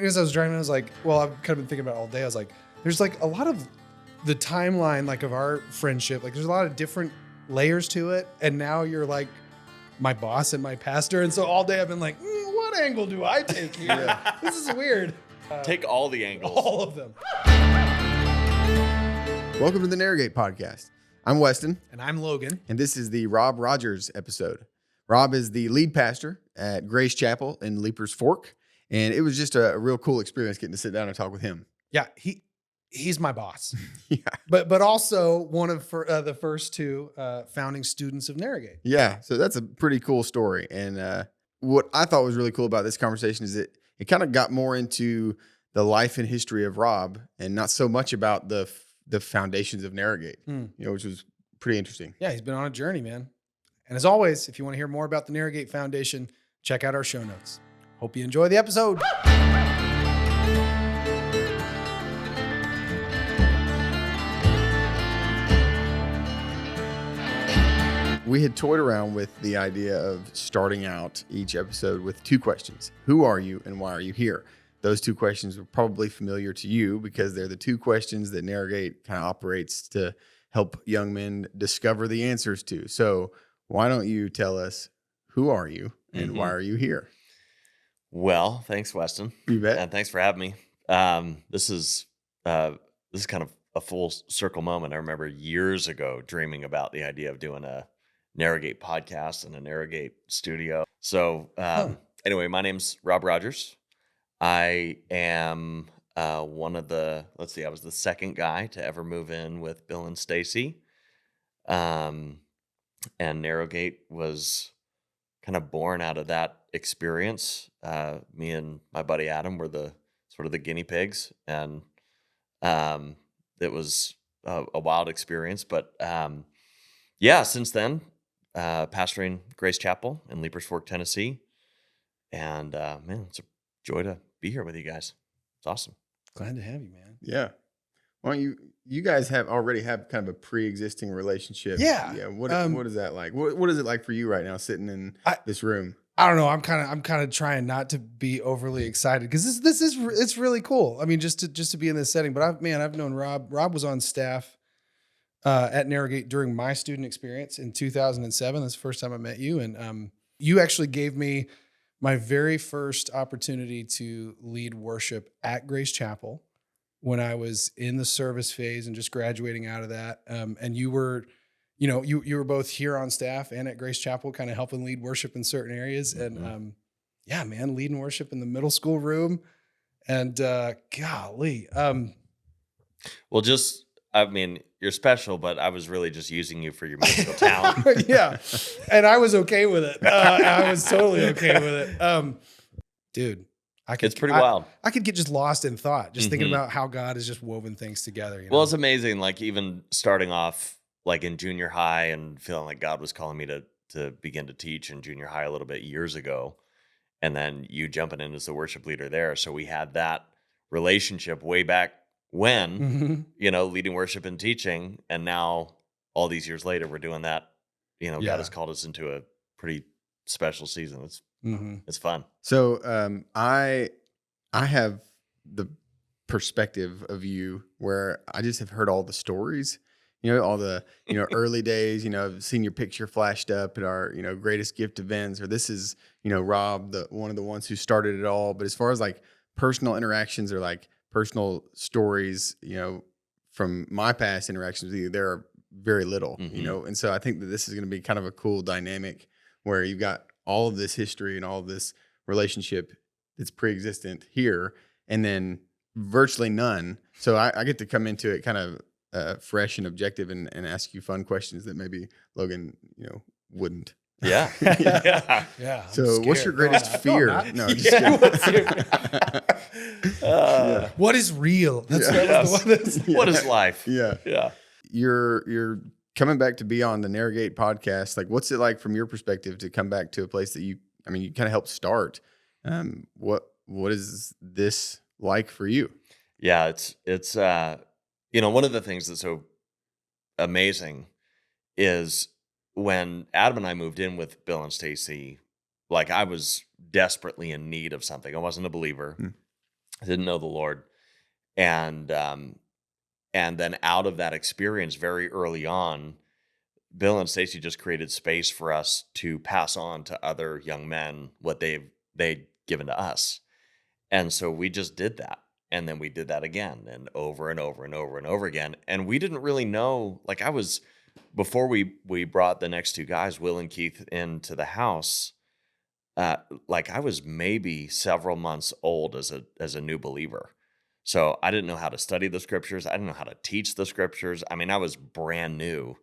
As I was driving, I was like, well, I've kind of been thinking about it all day. I was like, there's like a lot of the timeline, like of our friendship, like there's a lot of different layers to it. And now you're like my boss and my pastor. And so all day I've been like, what angle do I take here? Yeah. This is weird. Take all the angles. All of them. Welcome to the Narragate Podcast. I'm Weston. And I'm Logan. And this is the Rob Rogers episode. Rob is the lead pastor at Grace Chapel in Leapers Fork. And it was just a real cool experience getting to sit down and talk with him. Yeah, he's my boss. Yeah. But also one of the first two founding students of Narragate. Yeah, so that's a pretty cool story. And what I thought was really cool about this conversation is that it kind of got more into the life and history of Rob and not so much about the foundations of Narragate, which was pretty interesting. Yeah, he's been on a journey, man. And as always, if you want to hear more about the Narragate Foundation, check out our show notes. Hope you enjoy the episode. We had toyed around with the idea of starting out each episode with two questions. Who are you and why are you here? Those two questions were probably familiar to you because they're the two questions that Narragate kind of operates to help young men discover the answers to. So why don't you tell us, who are you and why are you here? Well, thanks, Weston. You bet. And thanks for having me. This is kind of a full circle moment. I remember years ago dreaming about the idea of doing a Narragate podcast and a Narragate studio. So anyway, my name's Rob Rogers. I am one of I was the second guy to ever move in with Bill and Stacy. And Narragate was kind of born out of that experience. Me and my buddy Adam were the sort of the guinea pigs, and it was a wild experience. But since then, pastoring Grace Chapel in Leapers Fork, Tennessee, and man, it's a joy to be here with you guys. It's awesome. Glad to have you, man. Yeah. Well, you guys already have kind of a pre-existing relationship. Yeah. Yeah. What is that like? What is it like for you right now, sitting in this room? I don't know. I'm kind of trying not to be overly excited because it's really cool. I mean, just to be in this setting. But I've known Rob. Rob was on staff at Narragate during my student experience in 2007. That's the first time I met you, and you actually gave me my very first opportunity to lead worship at Grace Chapel when I was in the service phase and just graduating out of that. And you were, you were both here on staff and at Grace Chapel, kind of helping lead worship in certain areas. And leading worship in the middle school room. And golly. You're special, but I was really just using you for your musical talent. Yeah. And I was okay with it. I was totally okay with it. Dude. It's pretty wild. I could get just lost in thought, just thinking about how God has just woven things together. Well, it's amazing. Like even starting off like in junior high and feeling like God was calling me to begin to teach in junior high a little bit years ago. And then you jumping in as the worship leader there. So we had that relationship way back when, leading worship and teaching. And now all these years later, we're doing that. God has called us into a pretty special season. It's fun. So I have the perspective of you where I just have heard all the stories, all the, early days, I've seen your picture flashed up at our, greatest gift events, or this is, Rob, one of the ones who started it all. But as far as like personal interactions or like personal stories, from my past interactions with you, there are very little, and so I think that this is going to be kind of a cool dynamic where you've got all of this history and all of this relationship that's pre-existent here, and then virtually none. So I get to come into it kind of fresh and objective and ask you fun questions that maybe Logan, wouldn't. Yeah. Yeah. So what's your greatest fear? No, just kidding. What is real? What is life? Yeah. Yeah. You're coming back to be on the Narragate podcast. Like, what's it like from your perspective to come back to a place that you kind of helped start? What is this like for you? Yeah, it's one of the things that's so amazing is when Adam and I moved in with Bill and Stacy, like I was desperately in need of something. I wasn't a believer. didn't know the Lord. And then out of that experience very early on, Bill and Stacy just created space for us to pass on to other young men what they'd given to us. And so we just did that. And then we did that again and over and over and over and over again. And we didn't really know, like before we brought the next two guys, Will and Keith, into the house, like I was maybe several months old as a new believer. So I didn't know how to study the scriptures. I didn't know how to teach the scriptures. I mean, I was brand new.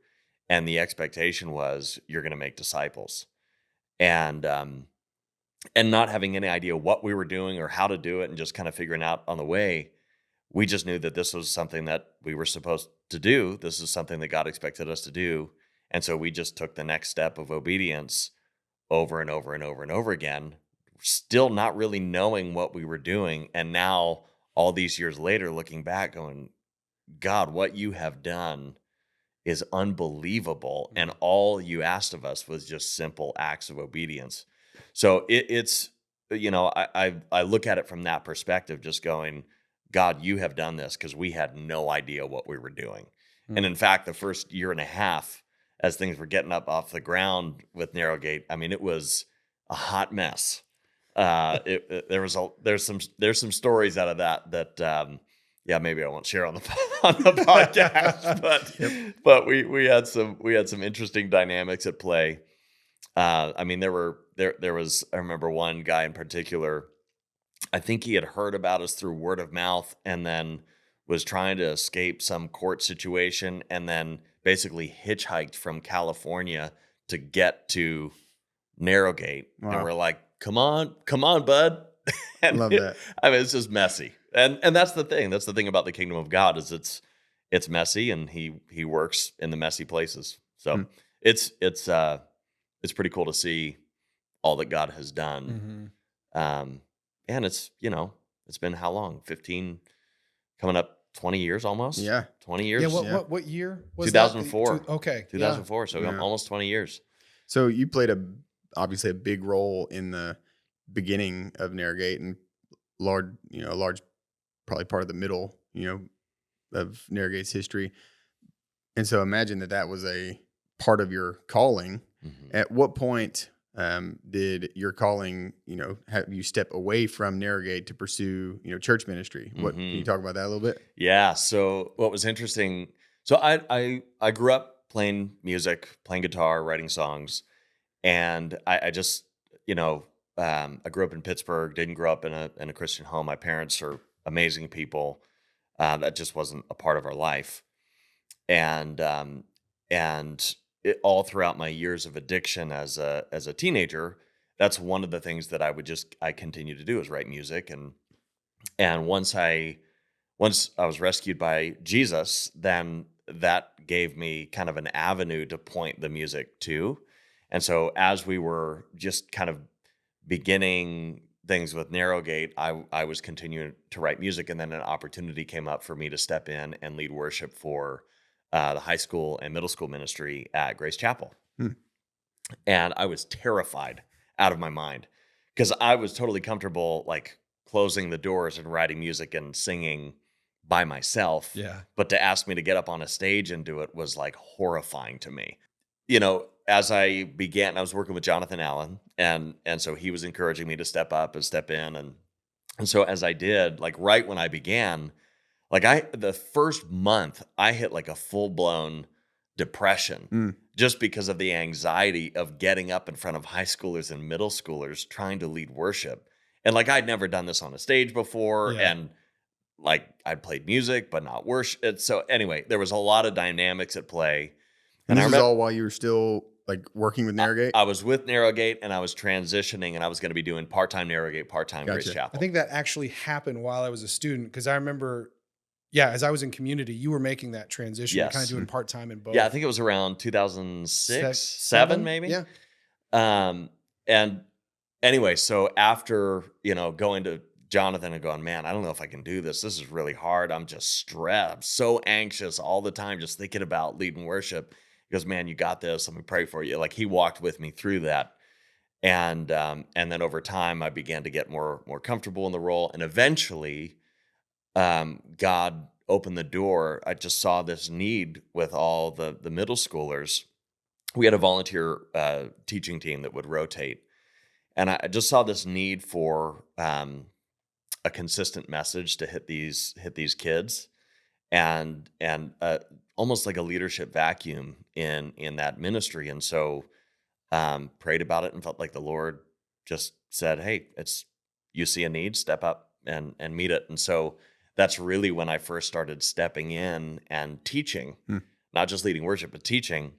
And the expectation was you're going to make disciples. And not having any idea what we were doing or how to do it and just kind of figuring out on the way, we just knew that this was something that we were supposed to do. This is something that God expected us to do. And so we just took the next step of obedience over and over and over and over again, still not really knowing what we were doing. And now, all these years later, looking back, going, God, what you have done is unbelievable. And all you asked of us was just simple acts of obedience. So it's, I look at it from that perspective, just going, God, you have done this because we had no idea what we were doing. Mm. And in fact, the first year and a half, as things were getting up off the ground with Narrowgate, I mean, it was a hot mess. There's some stories out of that, yeah, maybe I won't share on the podcast, but we had some interesting dynamics at play. I mean, there was, I remember one guy in particular, I think he had heard about us through word of mouth and then was trying to escape some court situation and then basically hitchhiked from California to get to Narrowgate. Wow. And we're like, come on, bud. And Love that. I mean, it's just messy. And that's the thing. That's the thing about the kingdom of God is it's messy and he works in the messy places. So it's pretty cool to see all that God has done. Mm-hmm. And it's been how long? 15, coming up 20 years almost. Yeah. 20 years. Yeah. What year was 2004. that? Okay. 2004. So Yeah. almost 20 years. So you played obviously a big role in the beginning of Narrowgate and large probably part of the middle, of Narrowgate's history. And so imagine that was a part of your calling. Mm-hmm. At what point did your calling, have you step away from Narrowgate to pursue, church ministry? What Mm-hmm. can you talk about that a little bit? Yeah. So what was interesting? So I grew up playing music, playing guitar, writing songs, and I just I grew up in Pittsburgh. Didn't grow up in a Christian home. My parents are amazing people. That just wasn't a part of our life, and all throughout my years of addiction as a teenager, that's one of the things that I continue to do is write music. And once I was rescued by Jesus, then that gave me kind of an avenue to point the music to. And so as we were just kind of beginning things with Narrowgate, I was continuing to write music, and then an opportunity came up for me to step in and lead worship for the high school and middle school ministry at Grace Chapel. And I was terrified out of my mind because I was totally comfortable like closing the doors and writing music and singing by myself. Yeah. But to ask me to get up on a stage and do it was like horrifying to me. As I began, I was working with Jonathan Allen, and so he was encouraging me to step up and step in. And so as I did, like right when I began, like the first month, I hit like a full-blown depression just because of the anxiety of getting up in front of high schoolers and middle schoolers trying to lead worship. And like I'd never done this on a stage before, and like I'd played music, but not worship. So anyway, there was a lot of dynamics at play. And this is all while you were still like working with Narrowgate? I was with Narrowgate and I was transitioning and I was going to be doing part-time Narrowgate, part-time Gotcha. Grace Chapel. I think that actually happened while I was a student because I remember, as I was in community, you were making that transition. Yes. Kind of doing part-time in both. Yeah, I think it was around 2006, 7 maybe. Yeah. And anyway, so after, going to Jonathan and going, man, I don't know if I can do this. This is really hard. I'm just stressed. I'm so anxious all the time, just thinking about leading worship. He goes, man, you got this. Let me pray for you. Like he walked with me through that. And then over time, I began to get more comfortable in the role, and eventually, God opened the door. I just saw this need with all the middle schoolers. We had a volunteer teaching team that would rotate, and I just saw this need for a consistent message to hit these kids, and almost like a leadership vacuum in that ministry. And so prayed about it and felt like the Lord just said, "Hey, you see a need, step up and meet it." And so that's really when I first started stepping in and teaching, not just leading worship, but teaching.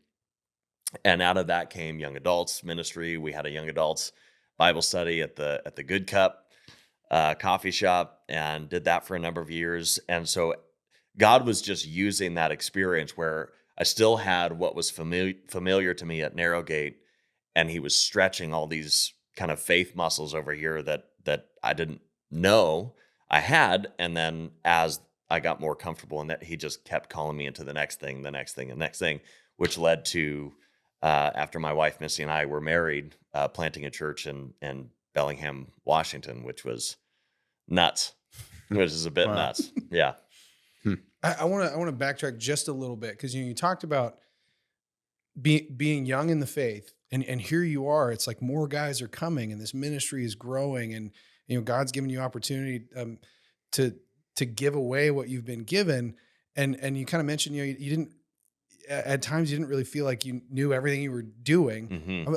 And out of that came young adults ministry. We had a young adults Bible study at the Good Cup coffee shop, and did that for a number of years. And so God was just using that experience where I still had what was familiar to me at Narrowgate, and he was stretching all these kind of faith muscles over here that I didn't know I had. And then as I got more comfortable in that, he just kept calling me into the next thing, the next thing, and next thing, which led to after my wife Misty and I were married, planting a church in Bellingham, Washington, which was nuts. Which is a bit nuts. Yeah. I want to backtrack just a little bit, because you talked about being young in the faith, and here you are. It's like more guys are coming, and this ministry is growing, and God's given you opportunity to give away what you've been given, and you kind of mentioned you didn't, at times you didn't really feel like you knew everything you were doing. Mm-hmm.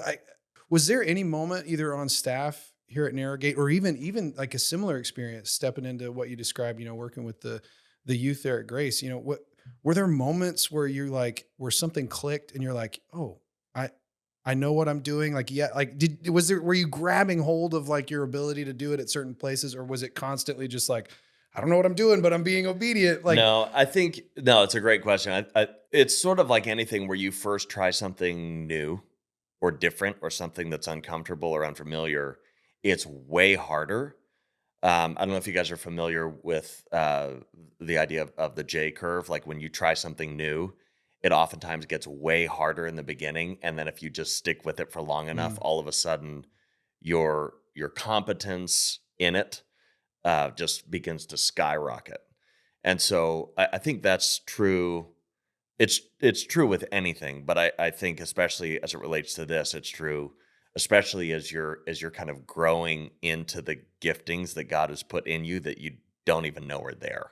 Was there any moment either on staff here at Narrowgate, or even like a similar experience stepping into what you described, working with the youth there at Grace, what were there moments where you're like, where something clicked and you're like, oh, I know what I'm doing? Like, yeah, like were you grabbing hold of like your ability to do it at certain places, or was it constantly just like, I don't know what I'm doing, but I'm being obedient? Like, no, it's a great question. It's sort of like anything where you first try something new or different, or something that's uncomfortable or unfamiliar. It's way harder. I don't know if you guys are familiar with the idea of the J curve. Like when you try something new, it oftentimes gets way harder in the beginning. And then if you just stick with it for long enough, all of a sudden your competence in it just begins to skyrocket. And so I think that's true. It's true with anything, but I think especially as it relates to this, it's true, especially as you're kind of growing into the giftings that God has put in you that you don't even know are there.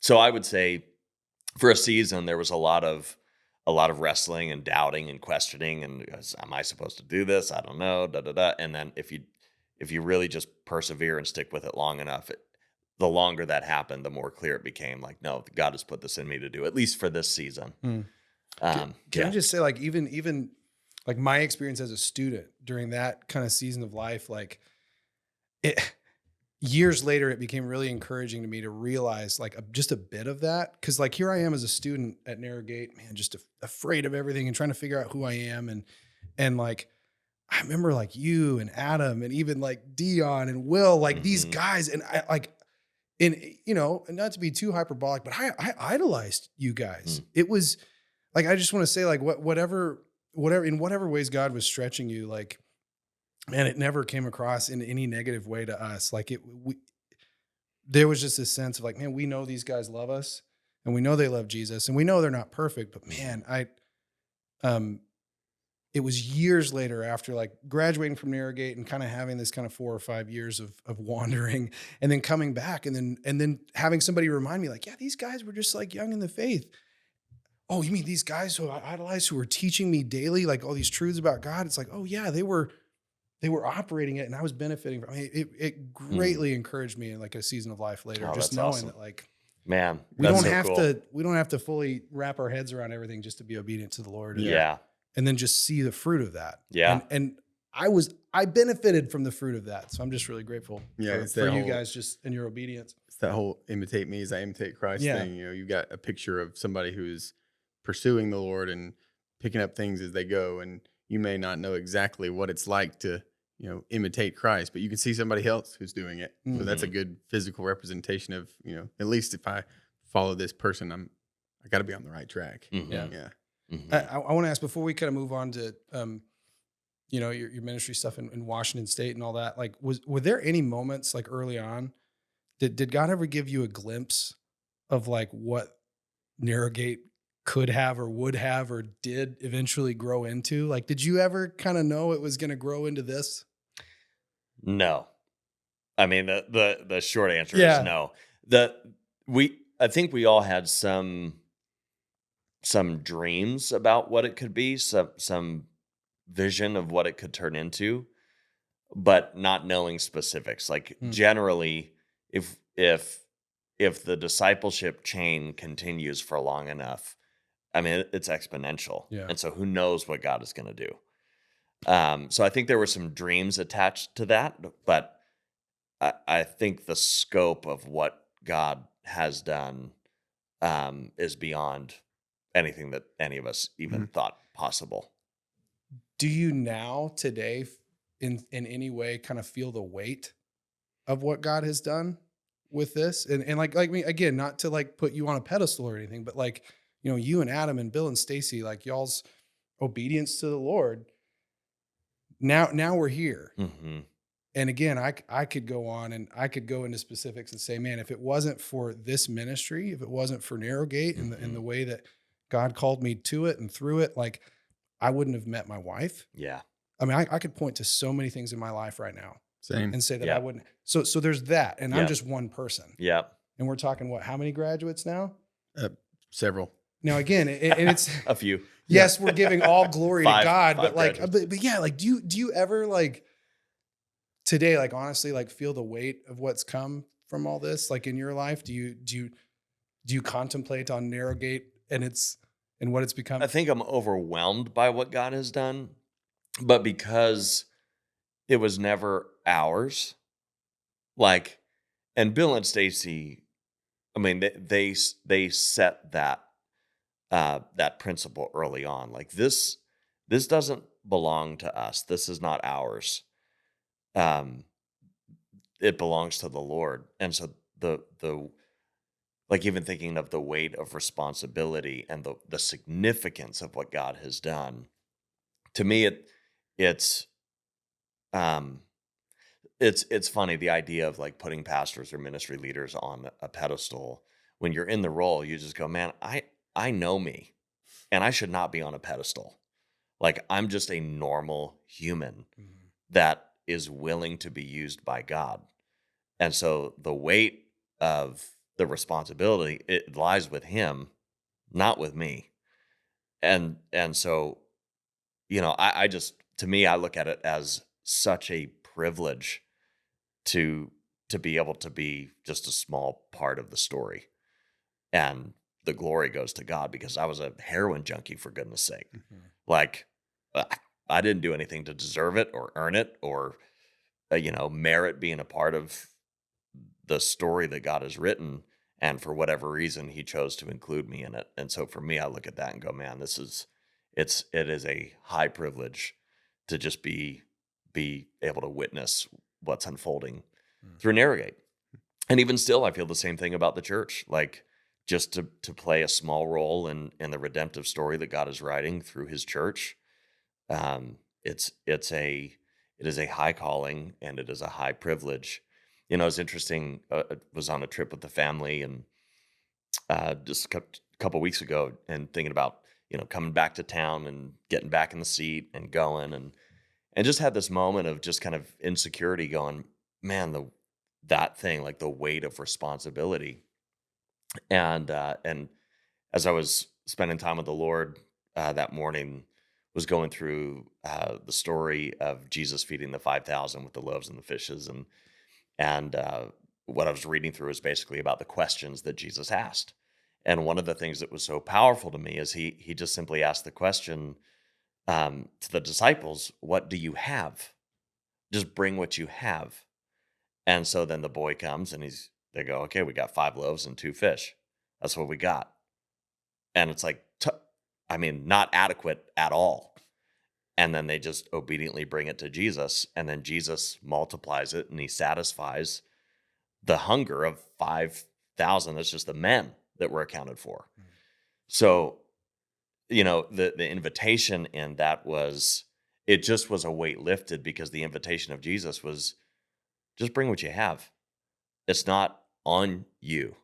So I would say for a season there was a lot of wrestling and doubting and questioning, and am I supposed to do this? I don't know. And then if you really just persevere and stick with it long enough, the longer that happened, the more clear it became. Like, no, God has put this in me to do, at least for this season. Can I just say, like, even like my experience as a student during that kind of season of life, like years later, it became really encouraging to me to realize like just a bit of that. Cause like here I am as a student at Narrowgate, man, just afraid of everything and trying to figure out who I am. And like, I remember like you and Adam and even like Dion and Will, like these guys. And I like, not to be too hyperbolic, but I idolized you guys. It was like, I just want to say like whatever, in whatever ways God was stretching you, like, man, it never came across in any negative way to us. Like there was just this sense of like, man, we know these guys love us, and we know they love Jesus, and we know they're not perfect, but man, it was years later after like graduating from Narrowgate and kind of having this kind of 4 or 5 years of wandering, and then coming back and then having somebody remind me like, yeah, these guys were just like young in the faith. Oh, you mean these guys who I idolized, who were teaching me daily, like all these truths about God? It's like, oh yeah, they were operating it, and I was benefiting from it. It greatly encouraged me in like a season of life later, just knowing awesome. That like, man, we don't have to fully wrap our heads around everything just to be obedient to the Lord. And then just see the fruit of that. Yeah. And I benefited from the fruit of that. So I'm just really grateful for you guys just and your obedience. It's that whole imitate me as I imitate Christ thing. You've got a picture of somebody who's pursuing the Lord and picking up things as they go. And you may not know exactly what it's like to, imitate Christ, but you can see somebody else who's doing it. So that's a good physical representation of, at least if I follow this person, I got to be on the right track. I want to ask, before we kind of move on to you know, your ministry stuff in Washington State and all that, like, were there any moments like early on did God ever give you a glimpse of like what Narrowgate could have or would have or did eventually grow into? Like, did you ever kind of know it was going to grow into this? No. I mean, the short answer is Yeah. no. I think we all had some dreams about what it could be, some vision of what it could turn into, but not knowing specifics. Like Hmm. generally, if the discipleship chain continues for long enough, I mean, it's exponential. Yeah. And so who knows what God is going to do? So I think there were some dreams attached to that, but I think the scope of what God has done is beyond anything that any of us even thought possible. Do you now today in any way kind of feel the weight of what God has done with this? And like me, again, not to like put you on a pedestal or anything, but like, you know, you and Adam and Bill and Stacy, like y'all's obedience to the Lord. Now we're here. Mm-hmm. And again, I could go on and I could go into specifics and say, man, if it wasn't for this ministry, if it wasn't for Narrowgate and the way that God called me to it and through it, like I wouldn't have met my wife. Yeah. I mean, I could point to so many things in my life right now Same. and say that Yeah. I wouldn't. So there's that. And I'm Yeah. just one person. Yeah. And we're talking what, how many graduates now? Several. Now, again, and it's, A few. yes, we're giving all glory to Five God, but like, graduates. but yeah, like, do you ever like today, like honestly, like feel the weight of what's come from all this, like in your life? Do you contemplate on Narrowgate and what it's become? I think I'm overwhelmed by what God has done, but because it was never ours, like, and Bill and Stacy, I mean, they set that principle early on. Like this doesn't belong to us. This is not ours. It belongs to the Lord. And so the like even thinking of the weight of responsibility and the significance of what God has done, to me it's funny, the idea of like putting pastors or ministry leaders on a pedestal. When you're in the role, you just go, man, I know me and I should not be on a pedestal. Like I'm just a normal human that is willing to be used by God. And so the weight of the responsibility, it lies with him, not with me. And so, you know, I just, to me, I look at it as such a privilege to be able to be just a small part of the story. And the glory goes to God because I was a heroin junkie, for goodness sake. Like I didn't do anything to deserve it or earn it or, merit being a part of the story that God has written. And for whatever reason, he chose to include me in it. And so for me, I look at that and go, man, it is a high privilege to just be able to witness what's unfolding through Narrowgate. And even still, I feel the same thing about the church. Like just to play a small role in the redemptive story that God is writing through his church. It is a high calling and it is a high privilege. You know, it's interesting. I was on a trip with the family and just a couple weeks ago and thinking about, coming back to town and getting back in the seat and going and just had this moment of just kind of insecurity going, man, that thing, like the weight of responsibility. And as I was spending time with the Lord that morning, was going through the story of Jesus feeding the 5,000 with the loaves and the fishes. And what I was reading through is basically about the questions that Jesus asked. And one of the things that was so powerful to me is he just simply asked the question to the disciples, what do you have? Just bring what you have. And so then the boy comes and they go, okay, we got 5 loaves and 2 fish. That's what we got. And it's like, not adequate at all. And then they just obediently bring it to Jesus. And then Jesus multiplies it and he satisfies the hunger of 5,000. That's just the men that were accounted for. So, the invitation in that was, it just was a weight lifted because the invitation of Jesus was just bring what you have. It's not on you.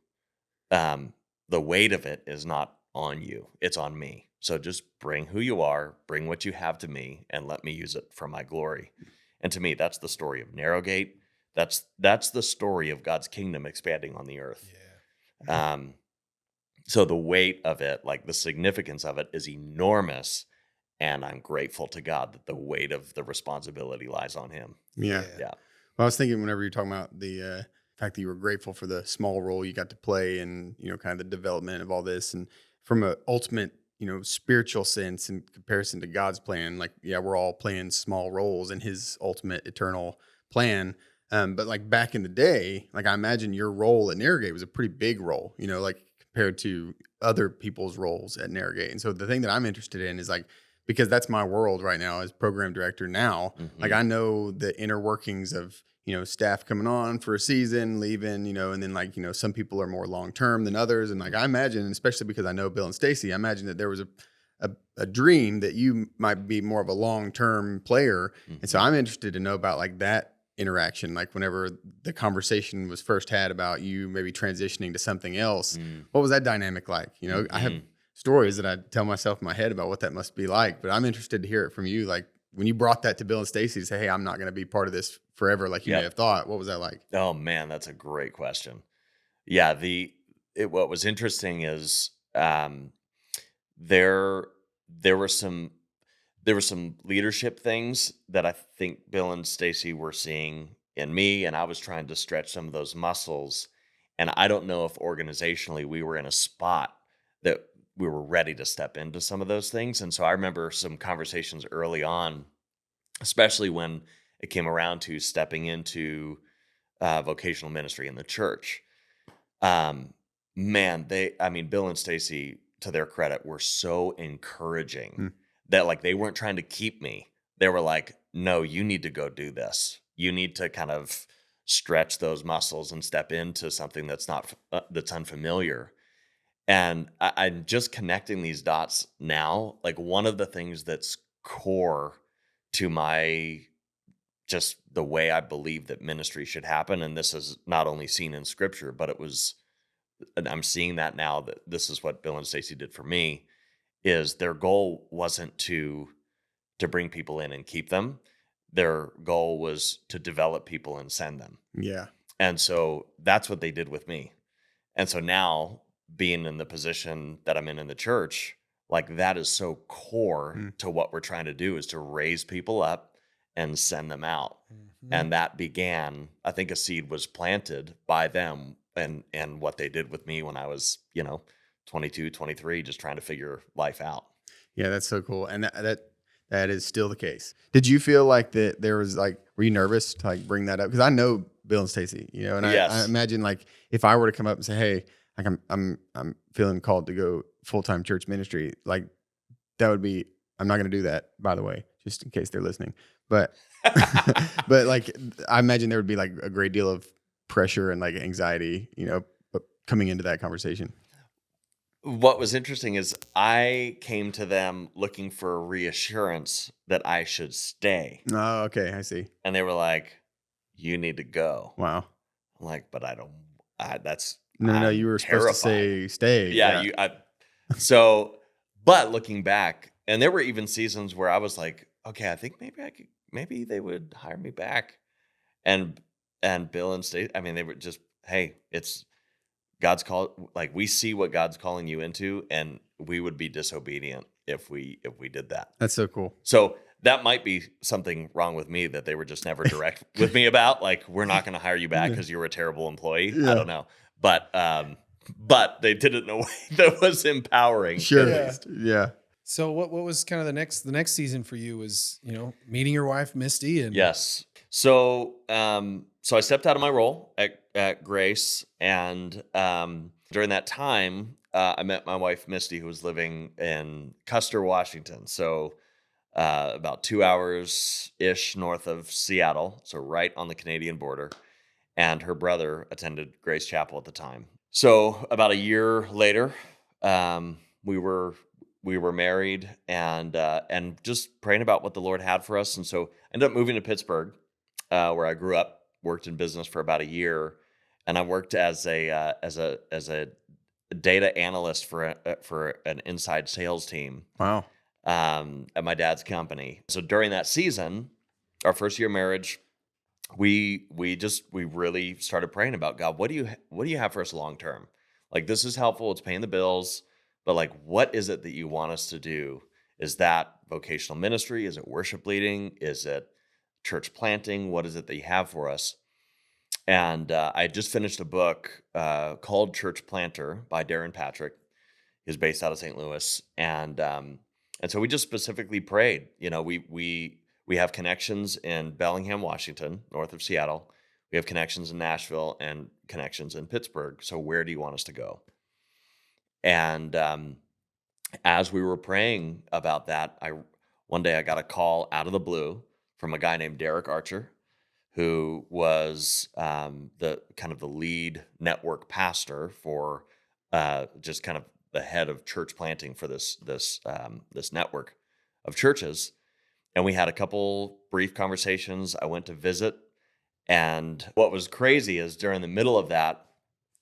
The weight of it is not on you. It's on me. So just bring who you are, bring what you have to me, and let me use it for my glory. And to me, that's the story of Narrowgate. That's the story of God's kingdom expanding on the earth. Yeah. So the weight of it, like the significance of it, is enormous. And I'm grateful to God that the weight of the responsibility lies on him. Yeah. Yeah. Well, I was thinking whenever you're talking about the fact that you were grateful for the small role you got to play and, kind of the development of all this. And from an ultimate, spiritual sense in comparison to God's plan, like, yeah, we're all playing small roles in his ultimate eternal plan. But like back in the day, like I imagine your role at Narrowgate was a pretty big role, like compared to other people's roles at Narrowgate. And so the thing that I'm interested in is like, because that's my world right now as program director now. Like I know the inner workings of, staff coming on for a season, leaving, and then like, some people are more long-term than others. And like, I imagine, especially because I know Bill and Stacy, I imagine that there was a dream that you might be more of a long-term player. And so I'm interested to know about like that interaction, like whenever the conversation was first had about you maybe transitioning to something else, what was that dynamic like? I have stories that I tell myself in my head about what that must be like, but I'm interested to hear it from you. Like when you brought that to Bill and Stacy to say, hey, I'm not going to be part of this forever, like you may have thought, what was that like? Oh man, that's a great question. Yeah. What was interesting is, there were some leadership things that I think Bill and Stacy were seeing in me, and I was trying to stretch some of those muscles. And I don't know if organizationally we were in a spot that we were ready to step into some of those things. And so I remember some conversations early on, especially when it came around to stepping into vocational ministry in the church. Bill and Stacy, to their credit, were so encouraging that like they weren't trying to keep me. They were like, no, you need to go do this. You need to kind of stretch those muscles and step into something that's not that's unfamiliar. And I'm just connecting these dots now. Like one of the things that's core to my just the way I believe that ministry should happen, and this is not only seen in scripture, but I'm seeing that now that this is what Bill and Stacy did for me, is their goal wasn't to bring people in and keep them. Their goal was to develop people and send them. Yeah. And so that's what they did with me. And so now being in the position that I'm in the church, like that is so core to what we're trying to do, is to raise people up and send them out. And that began, I think a seed was planted by them and what they did with me when I was, 22, 23, just trying to figure life out. Yeah, that's so cool. And that is still the case. Did you feel like that there was like, were you nervous to like bring that up? Because I know Bill and Stacy, and Yes. I imagine like if I were to come up and say, hey, like I'm feeling called to go full-time church ministry, like that would be, I'm not going to do that, by the way, just in case they're listening. But but like I imagine there would be like a great deal of pressure and like anxiety, coming into that conversation. What was interesting is I came to them looking for reassurance that I should stay. Oh, okay, I see. And they were like, you need to go. Wow. I'm like, but No, I'm you were terrified. supposed to say stay. Yeah. But looking back, and there were even seasons where I was like, okay, I think maybe they would hire me back. And Bill and Stacy, they were just, hey, it's God's call. Like we see what God's calling you into, and we would be disobedient if we did that. That's so cool. So that might be something wrong with me that they were just never direct with me about. Like, we're not going to hire you back because you were a terrible employee. Yeah. I don't know, but they did it in a way that was empowering. Sure. At least. Yeah. So what was kind of the next season for you was, meeting your wife, Misty, and Yes. So I stepped out of my role at Grace, and during that time, I met my wife, Misty, who was living in Custer, Washington. So about 2 hours-ish north of Seattle, so right on the Canadian border. And her brother attended Grace Chapel at the time. So about a year later, we were were married and just praying about what the Lord had for us. And so I ended up moving to Pittsburgh, where I grew up, worked in business for about a year, and I worked as a data analyst for an inside sales team Wow. at my dad's company. So during that season, our first year of marriage, we really started praying about, God, what do you have for us long term? Like, this is helpful, it's paying the bills, but like, what is it that you want us to do? Is that vocational ministry? Is it worship leading? Is it church planting? What is it that you have for us? And I just finished a book called Church Planter by Darren Patrick. He's based out of St. Louis, and so we just specifically prayed. You know, we have connections in Bellingham, Washington, north of Seattle. We have connections in Nashville and connections in Pittsburgh. So where do you want us to go? And as we were praying about that, one day I got a call out of the blue from a guy named Derek Archer, who was the lead network pastor for just kind of the head of church planting for this network of churches. And we had a couple brief conversations. I went to visit. And what was crazy is during the middle of that,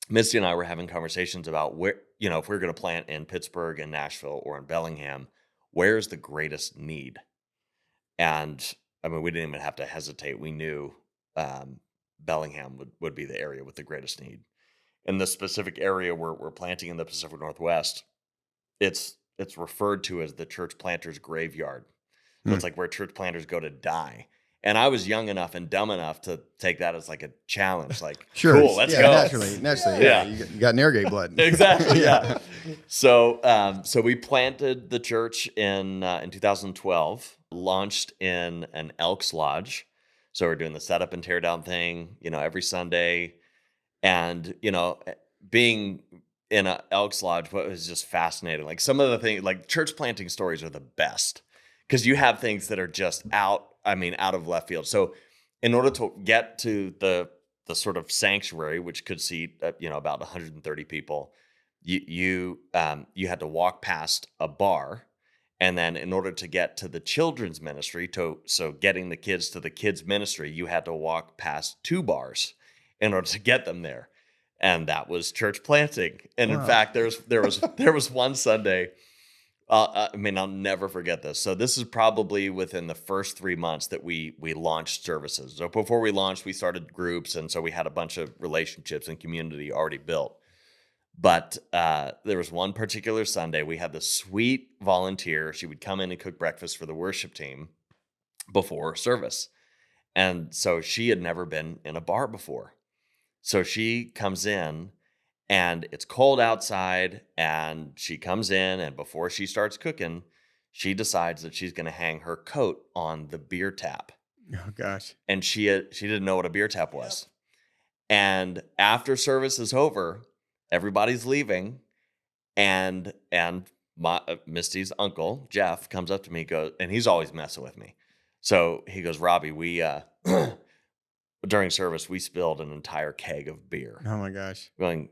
Misty and I were having conversations about where, if we're going to plant in Pittsburgh and Nashville or in Bellingham, where's the greatest need? And I mean, we didn't even have to hesitate. We knew Bellingham would be the area with the greatest need. In the specific area where we're planting in the Pacific Northwest, it's referred to as the church planter's graveyard. So it's like where church planters go to die. And I was young enough and dumb enough to take that as like a challenge. Like, sure, cool, let's go. Naturally, yeah. You got Narragate blood. Exactly, yeah. So we planted the church in 2012, launched in an Elks Lodge. So we're doing the setup and tear down thing, every Sunday. And, being in an Elks Lodge, what was just fascinating. Like some of the things, like church planting stories are the best because you have things that are just out of left field. So in order to get to the sort of sanctuary, which could seat, about 130 people, you had to walk past a bar. And then in order to get to the children's ministry, so getting the kids to the kids ministry, you had to walk past 2 bars in order to get them there. And that was church planting. And in fact, there was one Sunday, I'll never forget this. So this is probably within the first 3 months that we launched services. So before we launched, we started groups. And so we had a bunch of relationships and community already built. But there was one particular Sunday, we had this sweet volunteer. She would come in and cook breakfast for the worship team before service. And so she had never been in a bar before. So she comes in and it's cold outside and she comes in and before she starts cooking, she decides that she's going to hang her coat on the beer tap. Oh, gosh. And she didn't know what a beer tap was. Yep. And after service is over, everybody's leaving, and my Misty's uncle Jeff comes up to me, and he's always messing with me. So he goes, Robbie, we during service we spilled an entire keg of beer. Oh my gosh! I'm going,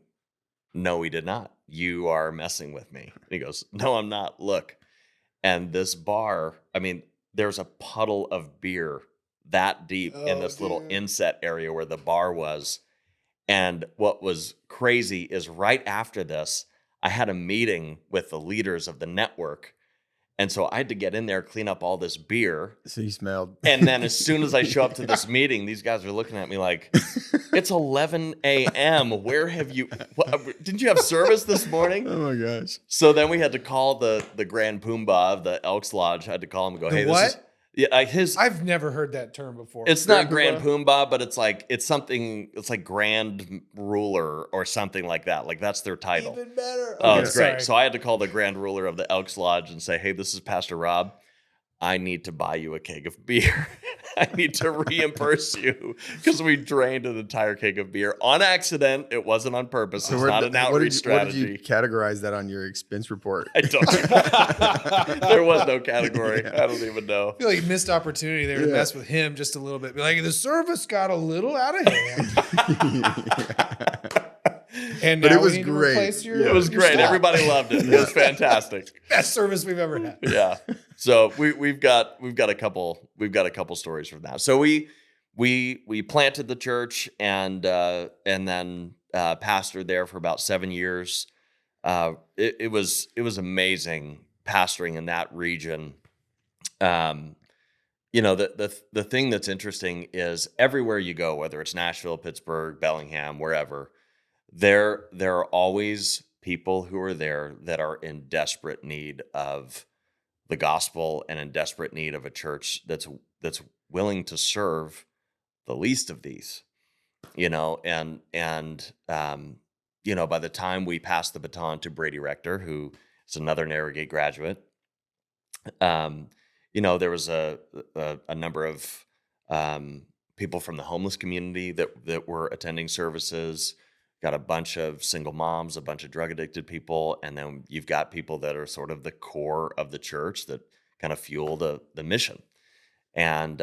no, we did not. You are messing with me. And he goes, no, I'm not. Look, and this bar, there's a puddle of beer that deep in this little inset area where the bar was. And what was crazy is right after this, I had a meeting with the leaders of the network. And so I had to get in there, clean up all this beer. So you smelled. And then as soon as I show up to this meeting, these guys are looking at me like, it's 11 a.m. Where have you, didn't you have service this morning? Oh my gosh. So then we had to call the Grand Poobah of the Elks Lodge. I had to call him and go, hey, what? This is... Yeah, I've never heard that term before. It's not Grand Poobah, but it's like Grand Ruler or something like that. Like that's their title. Even better. Oh, Okay, it's great. sorry. So I had to call the Grand Ruler of the Elks Lodge and say, hey, this is Pastor Rob. I need to buy you a keg of beer. I need to reimburse you because we drained an entire keg of beer on accident. It wasn't on purpose. It's not an outreach strategy. What did you categorize that on your expense report? I don't. There was no category. Yeah. I don't even know. I feel like you missed opportunity there to mess with him just a little bit. Be like, the service got a little out of hand. And But now it was we need to great. replace your. Yeah. It was your great. staff. Everybody loved it. It was fantastic. Best service we've ever had. Yeah. So we've got a couple stories from that. So we planted the church and then pastored there for about 7 years. It was amazing pastoring in that region. The thing that's interesting is everywhere you go, whether it's Nashville, Pittsburgh, Bellingham, wherever, there are always people who are there that are in desperate need of the gospel and in desperate need of a church that's willing to serve the least of these. By the time we passed the baton to Brady Rector, who is another Narrowgate graduate, there was a number of people from the homeless community that were attending services. Got a bunch of single moms, a bunch of drug addicted people, and then you've got people that are sort of the core of the church that kind of fuel the mission. And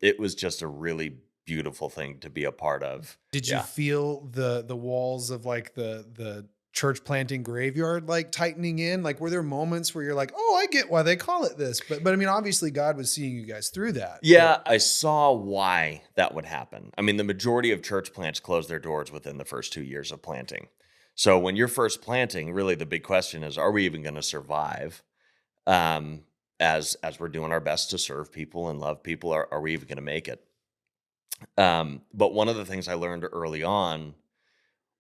it was just a really beautiful thing to be a part of. Did you feel the walls of like the church planting graveyard like tightening in? Like, were there moments where you're like, oh, I get why they call it this, but I mean, obviously God was seeing you guys through that. Yeah, I saw why that would happen. I mean, the majority of church plants close their doors within the first 2 years of planting. So when you're first planting, really the big question is, are we even going to survive? As we're doing our best to serve people and love people, are we even going to make it? But one of the things I learned early on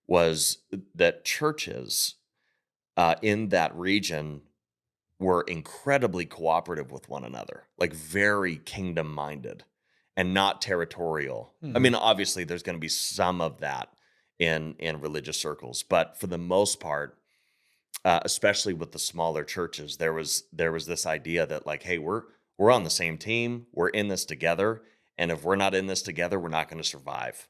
was that churches in that region were incredibly cooperative with one another, like very kingdom-minded and not territorial. I mean, obviously, there's going to be some of that in religious circles, but for the most part, especially with the smaller churches, there was this idea that like, hey, we're on the same team, we're in this together, and if we're not in this together, we're not going to survive.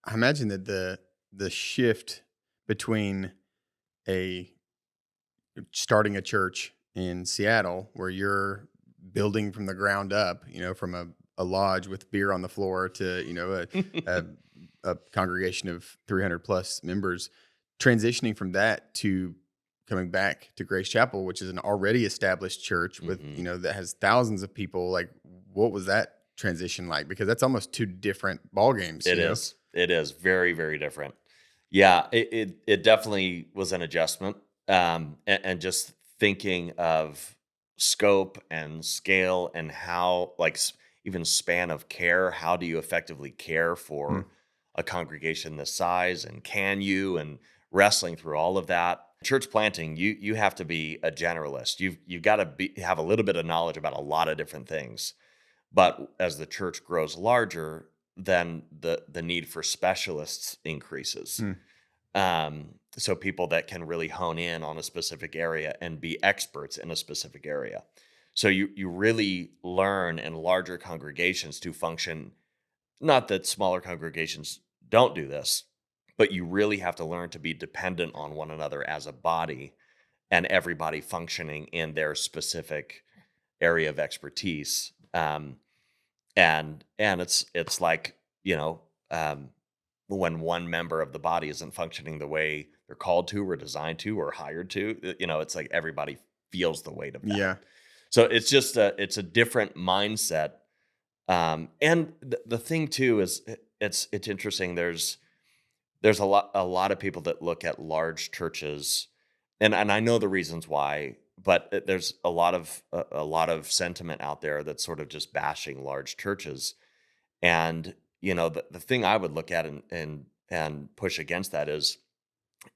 I imagine that the shift between starting a church in Seattle, where you're building from the ground up, from a lodge with beer on the floor to, a congregation of 300 plus members, transitioning from that to coming back to Grace Chapel, which is an already established church with, that has thousands of people. Like, what was that transition like? Because that's almost two different ball games. It is. It is very, very different. Yeah, it definitely was an adjustment. And just thinking of scope and scale and how, like, even span of care, how do you effectively care for a congregation this size, and can you, and wrestling through all of that. Church planting, you have to be a generalist. You've got to have a little bit of knowledge about a lot of different things. But as the church grows larger, then the need for specialists increases. So people that can really hone in on a specific area and be experts in a specific area. So you really learn in larger congregations to function. Not that smaller congregations don't do this, but you really have to learn to be dependent on one another as a body, and everybody functioning in their specific area of expertise. And it's like, when one member of the body isn't functioning the way they're called to or designed to or hired to, it's like everybody feels the weight of that. Yeah. So it's just it's a different mindset. And the thing too is it's interesting. There's a lot of people that look at large churches, and I know the reasons why, but there's a lot of sentiment out there that's sort of just bashing large churches. And the thing I would look at and push against that is,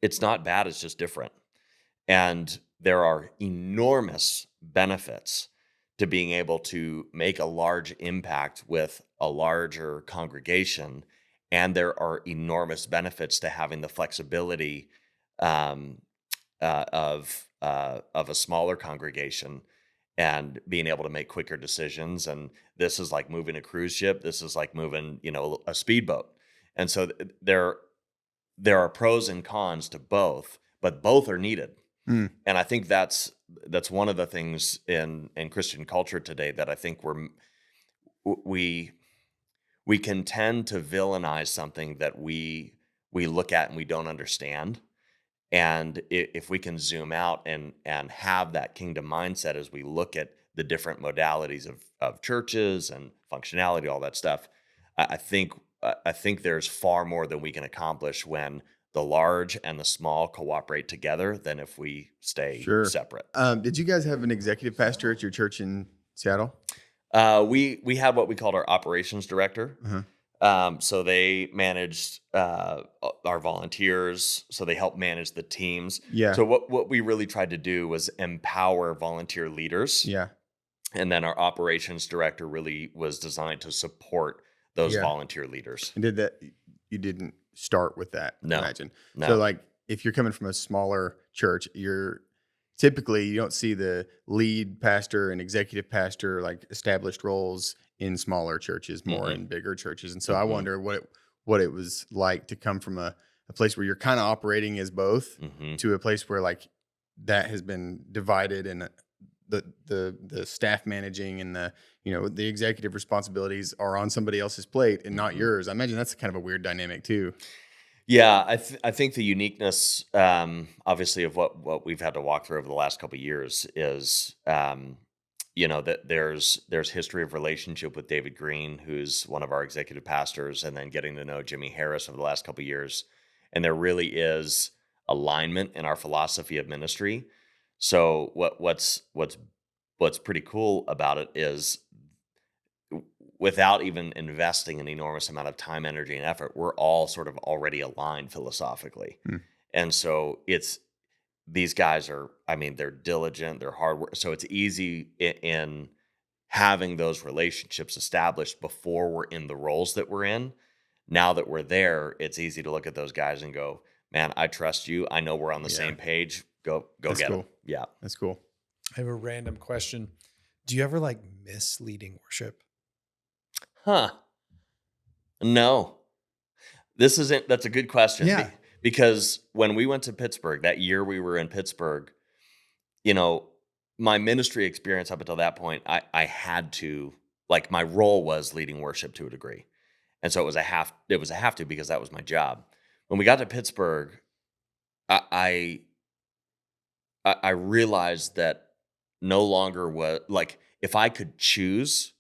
it's not bad, it's just different. And there are enormous benefits to being able to make a large impact with a larger congregation. And there are enormous benefits to having the flexibility of a smaller congregation and being able to make quicker decisions. And this is like moving a cruise ship. This is like moving, a speedboat. And so there are pros and cons to both, but both are needed. And I think that's one of the things in Christian culture today that I think we can tend to villainize something that we we look at and we don't understand. And if we can zoom out and have that kingdom mindset as we look at the different modalities of churches and functionality, all that stuff, I think there's far more than we can accomplish when the large and the small cooperate together than if we stay Sure. separate. Did you guys have an executive pastor at your church in Seattle? We had what we called our operations director. So they managed our volunteers. So they helped manage the teams. Yeah. So what we really tried to do was empower volunteer leaders. Yeah. And then our operations director really was designed to support those Yeah. volunteer leaders. And you didn't start with that, No. imagine. No. So like if you're coming from a smaller church, typically you don't see the lead pastor and executive pastor, like established roles in smaller churches, more in bigger churches. And so I wonder what it was like to come from a place where you're kind of operating as both to a place where like that has been divided, and the staff managing and the executive responsibilities are on somebody else's plate and not yours. I imagine that's kind of a weird dynamic too. Yeah, I think the uniqueness, obviously, of what we've had to walk through over the last couple of years is, that there's history of relationship with David Green, who's one of our executive pastors, and then getting to know Jimmy Harris over the last couple of years, and there really is alignment in our philosophy of ministry. So what's pretty cool about it is, without even investing an enormous amount of time, energy, and effort, we're all sort of already aligned philosophically. And so these guys are, they're diligent, they're hard work. So it's easy in having those relationships established before we're in the roles that we're in. Now that we're there, it's easy to look at those guys and go, man, I trust you. I know we're on the same page. Go That's get cool. them. Yeah. That's cool. I have a random question. Do you ever miss leading worship? Huh. No. That's a good question. Yeah. Because when we went to Pittsburgh, that year we were in Pittsburgh, my ministry experience up until that point, I had to, my role was leading worship to a degree. And so it was a have to, because that was my job. When we got to Pittsburgh, I realized that no longer was, if I could choose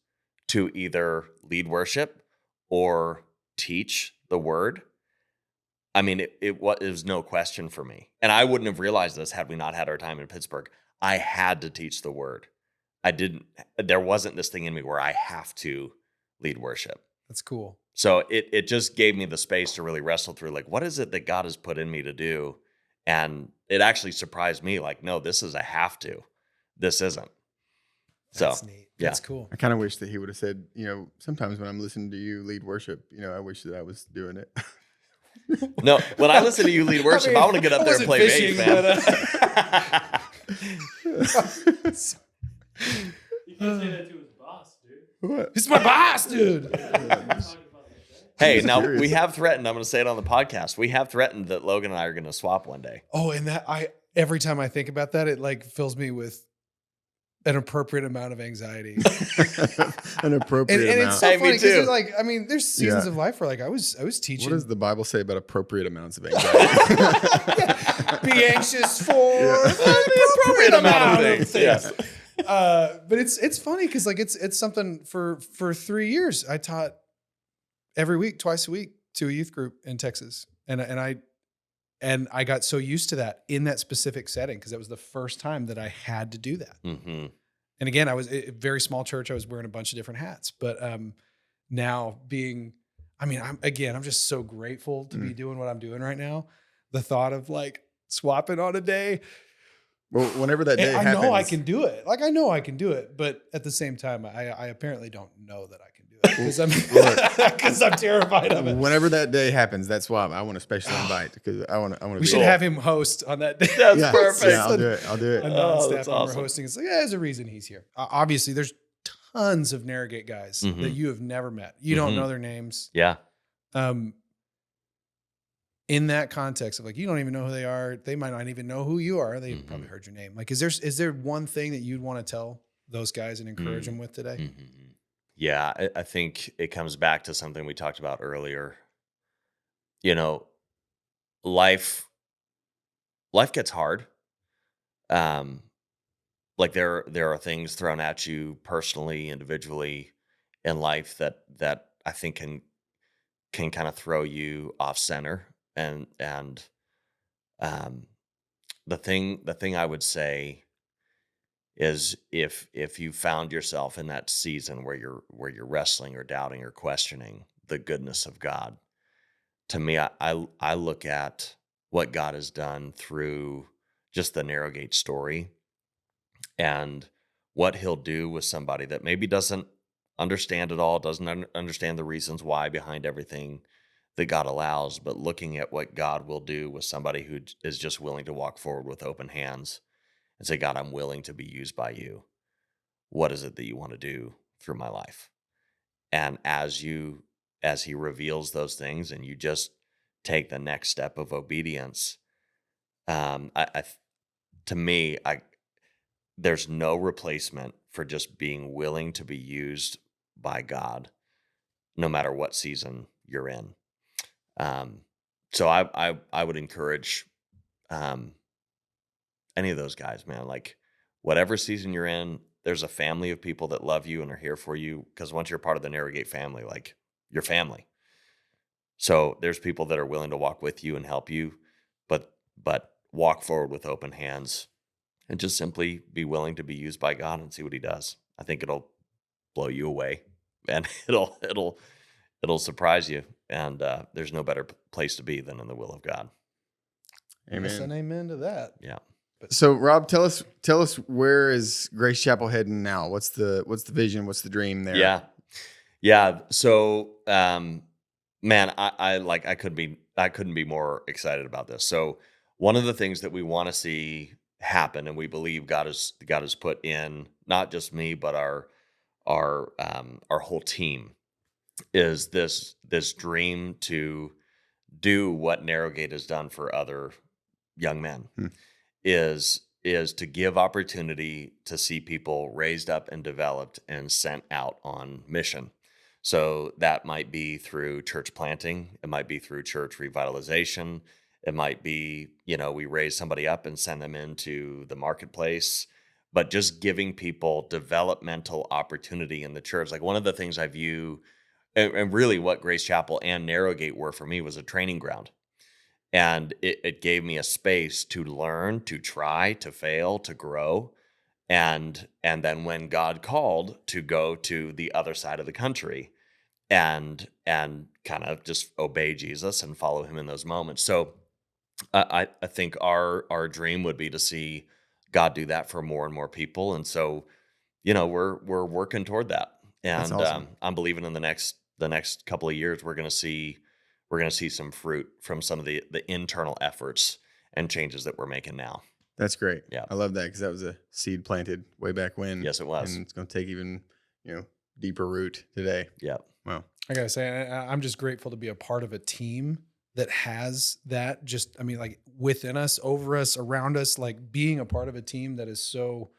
to either lead worship or teach the word, it was no question for me. And I wouldn't have realized this had we not had our time in Pittsburgh. I had to teach the word. There wasn't this thing in me where I have to lead worship. That's cool. So it just gave me the space to really wrestle through, what is it that God has put in me to do? And it actually surprised me, no, this is a have to. This isn't. That's neat. That's cool. I kind of wish that he would have said, sometimes when I'm listening to you lead worship, I wish that I was doing it. No, when I listen to you lead worship, I want to get up there and play bass, man. You can't say that to his boss, dude. What? It's my boss, dude. Hey, now we have threatened, I'm going to say it on the podcast, we have threatened that Logan and I are going to swap one day. Oh, and every time I think about that, it fills me with an appropriate amount of anxiety. An appropriate and amount. it's so Hey, me funny too. because there's seasons of life where I was teaching. What does the Bible say about appropriate amounts of anxiety? Be anxious for The appropriate amount of things. Yes. But it's funny because it's something for 3 years I taught every week, twice a week, to a youth group in Texas, and I got so used to that in that specific setting because that was the first time that I had to do that. Mm-hmm. And again, I was a very small church. I was wearing a bunch of different hats, but now being, I'm just so grateful to be doing what I'm doing right now. The thought of swapping on a day. Well, whenever that day I happens, know I can do it. I know I can do it, but at the same time, I apparently don't know that I can do it because I'm terrified of it. Whenever that day happens, that's why I want a special invite because I want to. We should have him host on that day. That's Yeah, perfect. yeah, I'll do it. I'll do it. A Oh, non-staff that's member awesome. hosting. It's there's a reason he's here. Obviously, there's tons of Narragate guys that you have never met. You don't know their names. Yeah. In that context of you don't even know who they are. They might not even know who you are. They probably heard your name. Is there one thing that you'd want to tell those guys and encourage them with today? Mm-hmm. Yeah, I think it comes back to something we talked about earlier. life gets hard. Um, like there are things thrown at you personally, individually in life that I think can kind of throw you off center. And um, the thing I would say is if you found yourself in that season where you're wrestling or doubting or questioning the goodness of God, to me, I look at what God has done through just the narrow gate story and what he'll do with somebody that maybe doesn't understand it all, doesn't understand the reasons why behind everything that God allows, but looking at what God will do with somebody who is just willing to walk forward with open hands and say, God, I'm willing to be used by you. What is it that you want to do through my life? And as he reveals those things and you just take the next step of obedience, I to me, there's no replacement for just being willing to be used by God, no matter what season you're in. Um, so I would encourage um, any of those guys, man. Like whatever season you're in, there's a family of people that love you and are here for you. Because once you're part of the Narrowgate family, like your family. So there's people that are willing to walk with you and help you, but walk forward with open hands and just simply be willing to be used by God and see what he does. I think it'll blow you away and it'll surprise you. And there's no better place to be than in the will of God. Yes, and Amen. amen to that. Yeah. So Rob, tell us where is Grace Chapel heading now? What's the vision? What's the dream there? Yeah. Yeah. So, man, I couldn't be more excited about this. So one of the things that we want to see happen, and we believe God has put in not just me, but our whole team, is this dream to do what Narrowgate has done for other young men, Hmm. is to give opportunity to see people raised up and developed and sent out on mission. So that might be through church planting, it might be through church revitalization, it might be, we raise somebody up and send them into the marketplace, but just giving people developmental opportunity in the church. Like one of the things I view, and really what Grace Chapel and Narrowgate were for me, was a training ground. And it gave me a space to learn, to try, to fail, to grow. And then when God called, to go to the other side of the country and kind of just obey Jesus and follow him in those moments. So I think our dream would be to see God do that for more and more people. And so, we're working toward that. That's And awesome. I'm believing in the next couple of years we're going to see some fruit from some of the internal efforts and changes that we're making now. That's great. Yeah. I love that because that was a seed planted way back when. Yes, it was. And it's going to take even deeper root today. Yeah. Wow. I gotta say, I'm just grateful to be a part of a team that has that. Like within us, over us, around us. Like being a part of a team that is so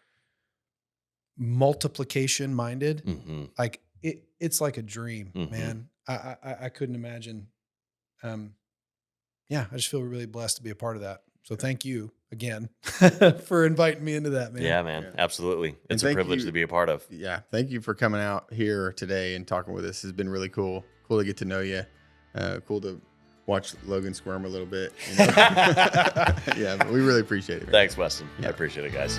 multiplication minded. Mm-hmm. Like it's like a dream, Mhm. man. I couldn't imagine. Yeah, I just feel really blessed to be a part of that. So thank you again for inviting me into that, man. Yeah, man. Yeah. Absolutely. It's a thank privilege you- to be a part of. Yeah. Thank you for coming out here today and talking with us. It's been really cool. Cool to get to know you. Cool to watch Logan squirm a little bit. Yeah, but we really appreciate it, man. Thanks, Weston. Yeah. I appreciate it, guys.